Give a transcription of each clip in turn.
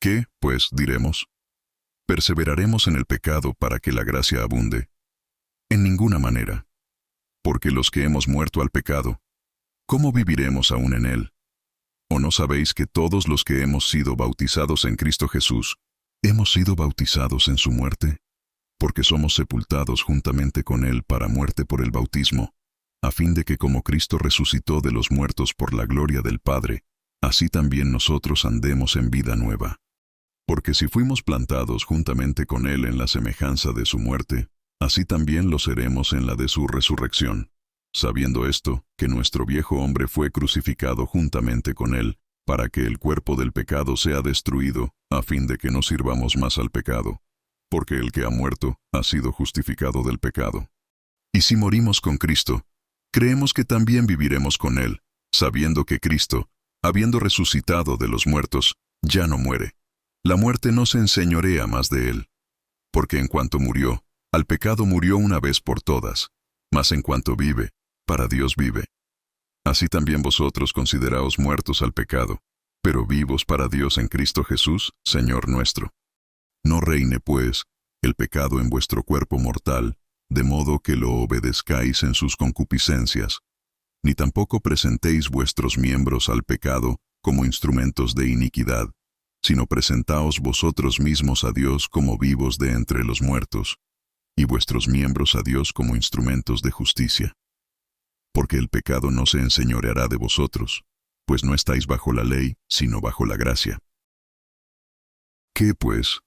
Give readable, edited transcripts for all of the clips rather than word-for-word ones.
¿Qué, pues, diremos? ¿Perseveraremos en el pecado para que la gracia abunde? En ninguna manera. Porque los que hemos muerto al pecado, ¿cómo viviremos aún en él? ¿O no sabéis que todos los que hemos sido bautizados en Cristo Jesús, hemos sido bautizados en su muerte? Porque somos sepultados juntamente con él para muerte por el bautismo, a fin de que como Cristo resucitó de los muertos por la gloria del Padre, así también nosotros andemos en vida nueva. Porque si fuimos plantados juntamente con él en la semejanza de su muerte, así también lo seremos en la de su resurrección. Sabiendo esto, que nuestro viejo hombre fue crucificado juntamente con él, para que el cuerpo del pecado sea destruido, a fin de que no sirvamos más al pecado. Porque el que ha muerto, ha sido justificado del pecado. Y si morimos con Cristo, creemos que también viviremos con él, sabiendo que Cristo, habiendo resucitado de los muertos, ya no muere. La muerte no se enseñorea más de él. Porque en cuanto murió, al pecado murió una vez por todas, mas en cuanto vive, para Dios vive. Así también vosotros consideraos muertos al pecado, pero vivos para Dios en Cristo Jesús, Señor nuestro. No reine, pues, el pecado en vuestro cuerpo mortal, de modo que lo obedezcáis en sus concupiscencias, ni tampoco presentéis vuestros miembros al pecado como instrumentos de iniquidad, sino presentaos vosotros mismos a Dios como vivos de entre los muertos, y vuestros miembros a Dios como instrumentos de justicia. Porque el pecado no se enseñoreará de vosotros, pues no estáis bajo la ley, sino bajo la gracia. ¿Qué, pues?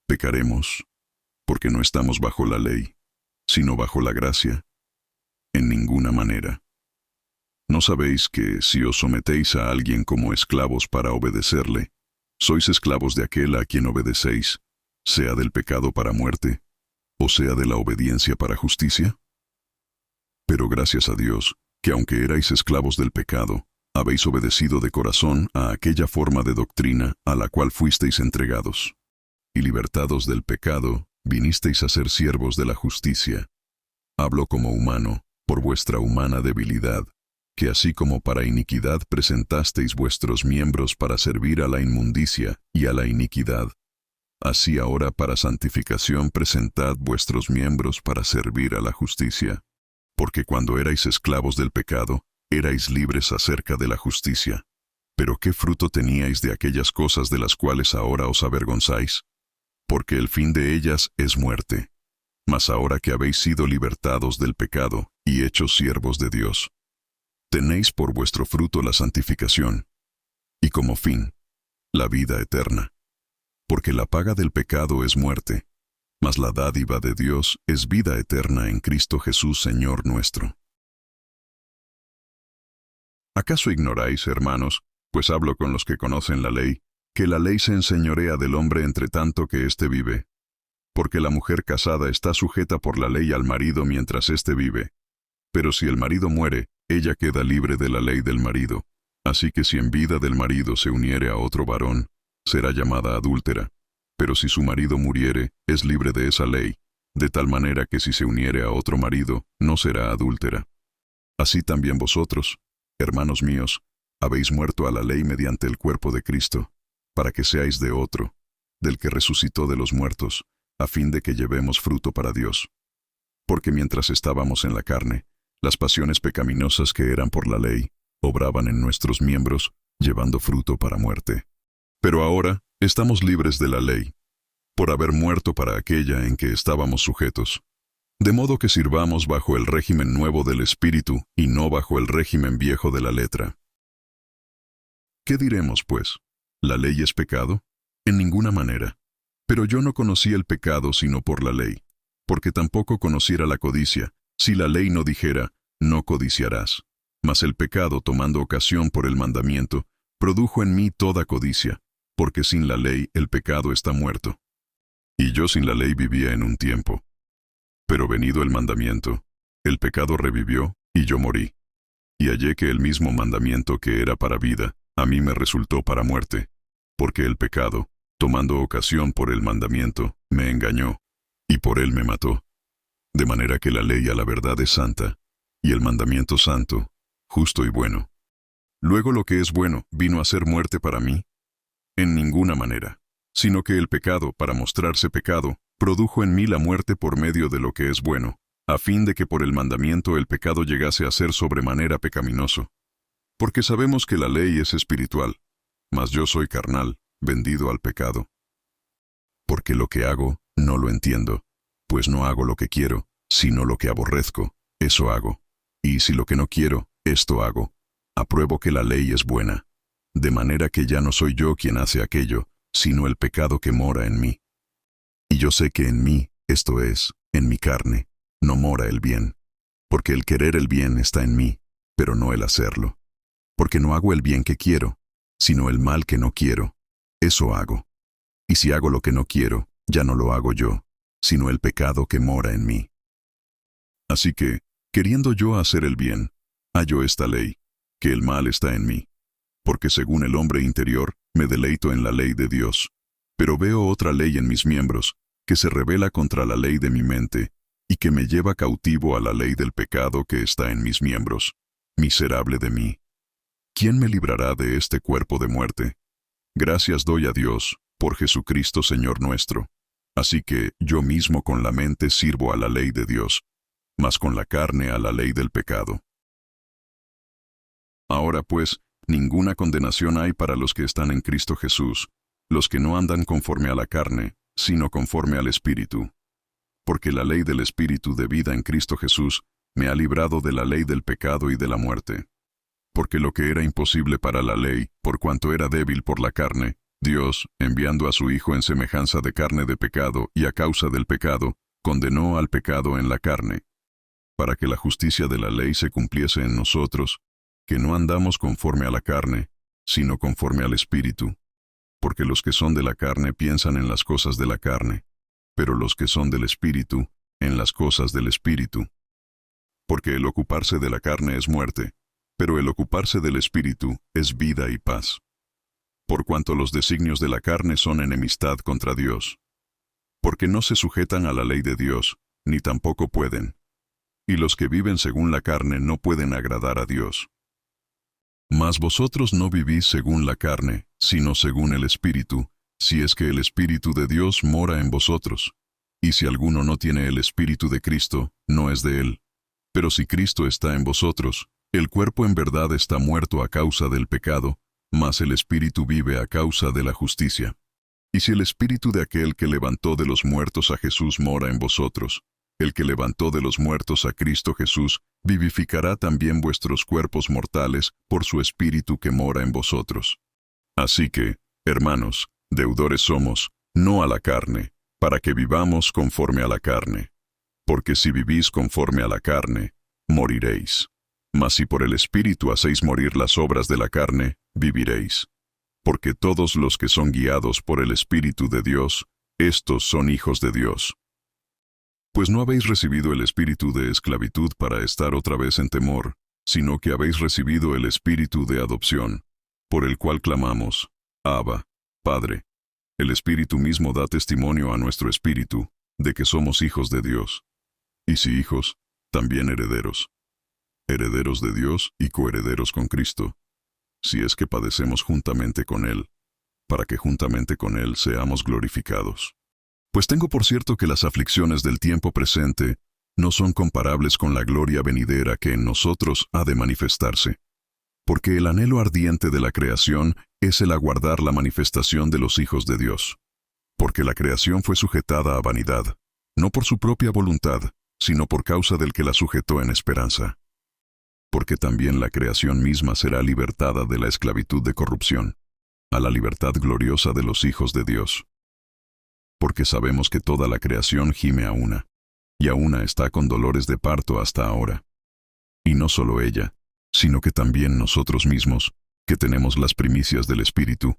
¿Pecaremos? Porque no estamos bajo la ley, sino bajo la gracia. En ninguna manera. ¿No sabéis que si os sometéis a alguien como esclavos para obedecerle, sois esclavos de aquel a quien obedecéis, sea del pecado para muerte, o sea de la obediencia para justicia? Pero gracias a Dios, que aunque erais esclavos del pecado, habéis obedecido de corazón a aquella forma de doctrina a la cual fuisteis entregados. Y libertados del pecado, vinisteis a ser siervos de la justicia. Hablo como humano, por vuestra humana debilidad, que así como para iniquidad presentasteis vuestros miembros para servir a la inmundicia y a la iniquidad, así ahora para santificación presentad vuestros miembros para servir a la justicia. Porque cuando erais esclavos del pecado, erais libres acerca de la justicia. Pero ¿qué fruto teníais de aquellas cosas de las cuales ahora os avergonzáis? Porque el fin de ellas es muerte. Mas ahora que habéis sido libertados del pecado y hechos siervos de Dios, tenéis por vuestro fruto la santificación, y como fin, la vida eterna. Porque la paga del pecado es muerte, mas la dádiva de Dios es vida eterna en Cristo Jesús Señor nuestro. ¿Acaso ignoráis, hermanos, pues hablo con los que conocen la ley, que la ley se enseñorea del hombre entre tanto que éste vive? Porque la mujer casada está sujeta por la ley al marido mientras éste vive. Pero si el marido muere, ella queda libre de la ley del marido. Así que si en vida del marido se uniere a otro varón, será llamada adúltera. Pero si su marido muriere, es libre de esa ley, de tal manera que si se uniere a otro marido, no será adúltera. Así también vosotros, hermanos míos, habéis muerto a la ley mediante el cuerpo de Cristo, para que seáis de otro, del que resucitó de los muertos, a fin de que llevemos fruto para Dios. Porque mientras estábamos en la carne, las pasiones pecaminosas que eran por la ley, obraban en nuestros miembros, llevando fruto para muerte. Pero ahora estamos libres de la ley, por haber muerto para aquella en que estábamos sujetos. De modo que sirvamos bajo el régimen nuevo del Espíritu y no bajo el régimen viejo de la letra. ¿Qué diremos, pues? ¿La ley es pecado? En ninguna manera. Pero yo no conocí el pecado sino por la ley, porque tampoco conociera la codicia, si la ley no dijera, no codiciarás. Mas el pecado, tomando ocasión por el mandamiento, produjo en mí toda codicia, porque sin la ley el pecado está muerto. Y yo sin la ley vivía en un tiempo. Pero venido el mandamiento, el pecado revivió, y yo morí. Y hallé que el mismo mandamiento que era para vida, a mí me resultó para muerte, porque el pecado, tomando ocasión por el mandamiento, me engañó, y por él me mató. De manera que la ley a la verdad es santa, y el mandamiento santo, justo y bueno. Luego lo que es bueno, ¿vino a ser muerte para mí? En ninguna manera. sino que el pecado, para mostrarse pecado, produjo en mí la muerte por medio de lo que es bueno, a fin de que por el mandamiento el pecado llegase a ser sobremanera pecaminoso. Porque sabemos que la ley es espiritual, mas yo soy carnal, vendido al pecado. Porque lo que hago, no lo entiendo, pues no hago lo que quiero, sino lo que aborrezco, eso hago. Y si lo que no quiero, esto hago, apruebo que la ley es buena, de manera que ya no soy yo quien hace aquello, sino el pecado que mora en mí. Y yo sé que en mí, esto es, en mi carne, no mora el bien, porque el querer el bien está en mí, pero no el hacerlo. Porque no hago el bien que quiero, sino el mal que no quiero, eso hago. Y si hago lo que no quiero, ya no lo hago yo, sino el pecado que mora en mí. Así que, queriendo yo hacer el bien, hallo esta ley, que el mal está en mí. Porque según el hombre interior, me deleito en la ley de Dios. Pero veo otra ley en mis miembros, que se rebela contra la ley de mi mente, y que me lleva cautivo a la ley del pecado que está en mis miembros. Miserable de mí. ¿Quién me librará de este cuerpo de muerte? Gracias doy a Dios, por Jesucristo Señor nuestro. Así que yo mismo con la mente sirvo a la ley de Dios, mas con la carne a la ley del pecado. Ahora pues, ninguna condenación hay para los que están en Cristo Jesús, los que no andan conforme a la carne, sino conforme al Espíritu. Porque la ley del Espíritu de vida en Cristo Jesús me ha librado de la ley del pecado y de la muerte. Porque lo que era imposible para la ley, por cuanto era débil por la carne, Dios, enviando a su Hijo en semejanza de carne de pecado y a causa del pecado, condenó al pecado en la carne, para que la justicia de la ley se cumpliese en nosotros, que no andamos conforme a la carne, sino conforme al Espíritu. Porque los que son de la carne piensan en las cosas de la carne, pero los que son del Espíritu, en las cosas del Espíritu. Porque el ocuparse de la carne es muerte, pero el ocuparse del Espíritu es vida y paz. Por cuanto los designios de la carne son enemistad contra Dios. Porque no se sujetan a la ley de Dios, ni tampoco pueden. Y los que viven según la carne no pueden agradar a Dios. Mas vosotros no vivís según la carne, sino según el Espíritu, si es que el Espíritu de Dios mora en vosotros. Y si alguno no tiene el Espíritu de Cristo, no es de él. Pero si Cristo está en vosotros, el cuerpo en verdad está muerto a causa del pecado, mas el Espíritu vive a causa de la justicia. Y si el Espíritu de aquel que levantó de los muertos a Jesús mora en vosotros, el que levantó de los muertos a Cristo Jesús, vivificará también vuestros cuerpos mortales por su Espíritu que mora en vosotros. Así que, hermanos, deudores somos, no a la carne, para que vivamos conforme a la carne. Porque si vivís conforme a la carne, moriréis. Mas si por el Espíritu hacéis morir las obras de la carne, viviréis. Porque todos los que son guiados por el Espíritu de Dios, estos son hijos de Dios. Pues no habéis recibido el espíritu de esclavitud para estar otra vez en temor, sino que habéis recibido el espíritu de adopción, por el cual clamamos, Abba, Padre. El Espíritu mismo da testimonio a nuestro espíritu, de que somos hijos de Dios. Y si hijos, también herederos. Herederos de Dios y coherederos con Cristo, si es que padecemos juntamente con Él, para que juntamente con Él seamos glorificados. Pues tengo por cierto que las aflicciones del tiempo presente no son comparables con la gloria venidera que en nosotros ha de manifestarse. Porque el anhelo ardiente de la creación es el aguardar la manifestación de los hijos de Dios. Porque la creación fue sujetada a vanidad, no por su propia voluntad, sino por causa del que la sujetó en esperanza. Porque también la creación misma será libertada de la esclavitud de corrupción, a la libertad gloriosa de los hijos de Dios. Porque sabemos que toda la creación gime a una, y a una está con dolores de parto hasta ahora. Y no solo ella, sino que también nosotros mismos, que tenemos las primicias del Espíritu,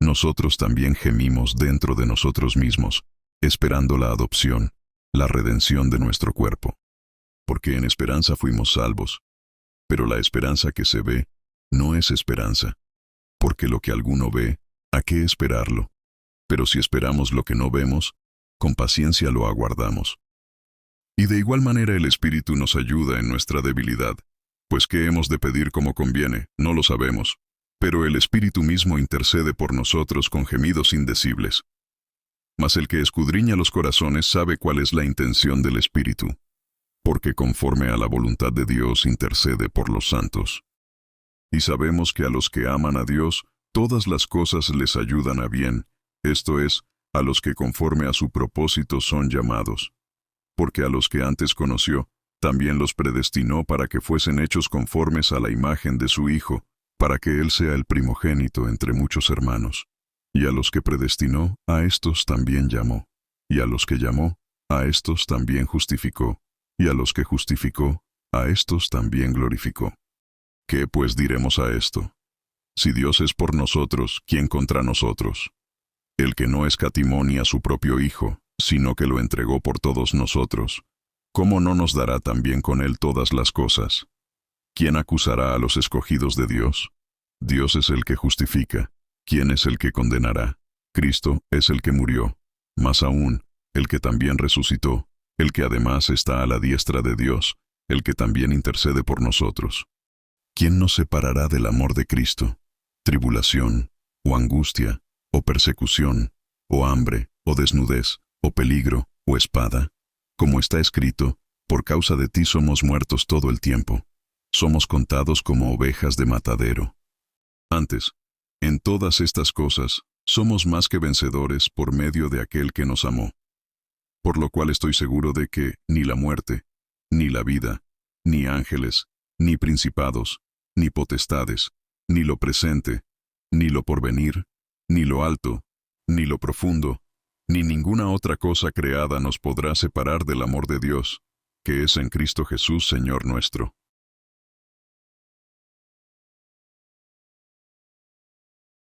nosotros también gemimos dentro de nosotros mismos, esperando la adopción, la redención de nuestro cuerpo. Porque en esperanza fuimos salvos. Pero la esperanza que se ve, no es esperanza. Porque lo que alguno ve, ¿a qué esperarlo? Pero si esperamos lo que no vemos, con paciencia lo aguardamos. Y de igual manera el Espíritu nos ayuda en nuestra debilidad, pues qué hemos de pedir como conviene, no lo sabemos, pero el Espíritu mismo intercede por nosotros con gemidos indecibles. Mas el que escudriña los corazones sabe cuál es la intención del Espíritu, porque conforme a la voluntad de Dios intercede por los santos. Y sabemos que a los que aman a Dios, todas las cosas les ayudan a bien, esto es, a los que conforme a su propósito son llamados. Porque a los que antes conoció, también los predestinó para que fuesen hechos conformes a la imagen de su Hijo, para que Él sea el primogénito entre muchos hermanos. Y a los que predestinó, a éstos también llamó. Y a los que llamó, a éstos también justificó. Y a los que justificó, a éstos también glorificó. ¿Qué pues diremos a esto? Si Dios es por nosotros, ¿quién contra nosotros? El que no escatimó ni a su propio Hijo, sino que lo entregó por todos nosotros, ¿cómo no nos dará también con Él todas las cosas? ¿Quién acusará a los escogidos de Dios? Dios es el que justifica. ¿Quién es el que condenará? Cristo es el que murió, más aún, el que también resucitó, el que además está a la diestra de Dios, el que también intercede por nosotros. ¿Quién nos separará del amor de Cristo? ¿Tribulación, o angustia, o persecución, o hambre, o desnudez, o peligro, o espada? Como está escrito, por causa de ti somos muertos todo el tiempo. Somos contados como ovejas de matadero. Antes, en todas estas cosas, somos más que vencedores por medio de aquel que nos amó. Por lo cual estoy seguro de que ni la muerte, ni la vida, ni ángeles, ni principados, ni potestades, ni lo presente, ni lo porvenir, ni lo alto, ni lo profundo, ni ninguna otra cosa creada nos podrá separar del amor de Dios, que es en Cristo Jesús Señor nuestro.